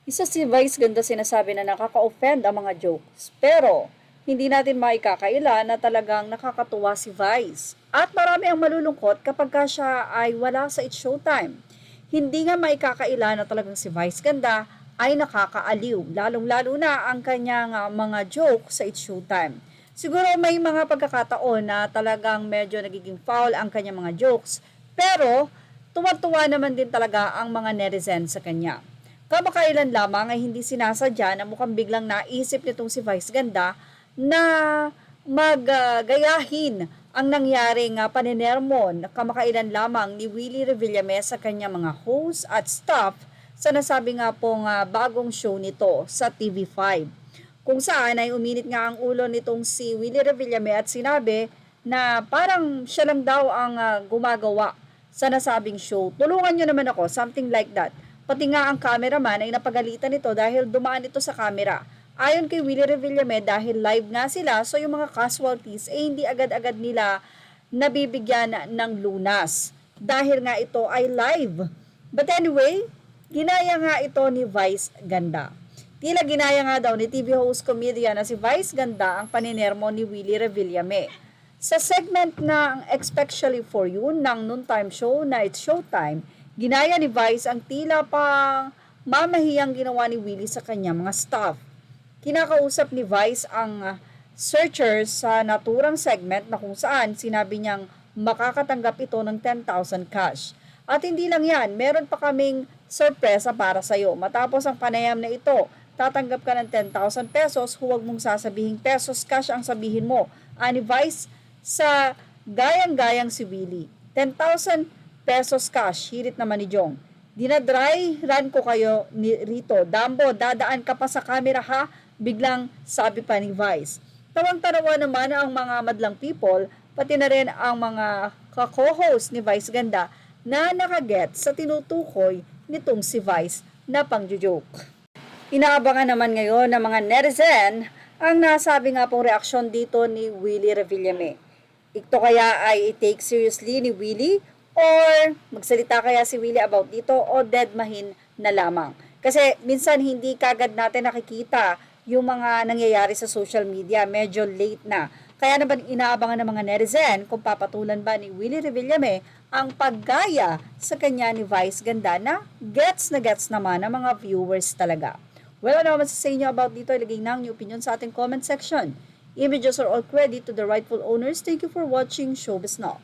Isa si Vice ganda sinasabi na nakaka-offend ang mga jokes. Pero, hindi natin maikakaila na talagang nakakatuwa si Vice. At marami ang malulungkot kapag ka siya ay wala sa It's Showtime. Hindi nga maikakaila na talagang si Vice ganda ay nakakaaliw. Lalong-lalo na ang kanyang mga joke sa It's Showtime. Siguro may mga pagkakataon na talagang medyo nagiging foul ang kanyang mga jokes. Pero, tuwa-tuwa naman din talaga ang mga netizen sa kanya. Kamakailan lamang ay hindi sinasadya na mukhang biglang naisip nitong si Vice Ganda na maggayahin ang nangyaring paninermon kamakailan lamang ni Willie Revillame sa kanya mga host at staff sa nasabi nga pong bagong show nito sa TV5. Kung saan ay uminit nga ang ulo nitong si Willie Revillame at sinabi na parang siya lang daw ang gumagawa sa nasabing show. Tulungan nyo naman ako, something like that. Pati nga ang cameraman ay napagalitan nito dahil dumaan ito sa camera. Ayon kay Willie Revillame, dahil live nga sila, so yung mga casualties ay hindi agad-agad nila nabibigyan ng lunas. Dahil nga ito ay live. But anyway, ginaya nga ito ni Vice Ganda. Tila ginaya nga daw ni TV host comedian na si Vice Ganda ang paninermo ni Willie Revillame. Sa segment na Especially For You ng noontime show na It's Showtime, ginaya ni Vice ang tila pang mamahiyang ginawa ni Willie sa kanyang mga staff. Kinakausap ni Vice ang searchers sa naturang segment na kung saan sinabi niyang makakatanggap ito ng 10,000 cash. At hindi lang yan, meron pa kaming sorpresa para sa'yo. Matapos ang panayam na ito, tatanggap ka ng 10,000 pesos, huwag mong sasabihin pesos cash ang sabihin mo. Ani Vice sa gayang-gayang si Willie. 10,000 pesos cash, hirit naman ni Jong. Dinadry run ko kayo rito. Dambo, dadaan ka pa sa camera ha? Biglang sabi pa ni Vice. Tawang-tarawa naman ang mga madlang people, pati na rin ang mga co-host ni Vice Ganda na nakaget sa tinutukoy nitong si Vice na pangjojoke. Inaabangan naman ngayon ng mga netizen ang nasabi nga pong reaksyon dito ni Willie Revillame. Ito kaya ay i-take seriously ni Willie or magsalita kaya si Willie about dito o deadmahin na lamang. Kasi minsan hindi kagad natin nakikita yung mga nangyayari sa social media, medyo late na. Kaya naman inaabangan ng mga netizen kung papatulan ba ni Willie Revillame ang paggaya sa kanya ni Vice Ganda na gets naman ng mga viewers talaga. Well, ano naman sa inyo about dito? Ilagay na ang inyong opinion sa ating comment section. Images are all credit to the rightful owners. Thank you for watching Showbiz Now.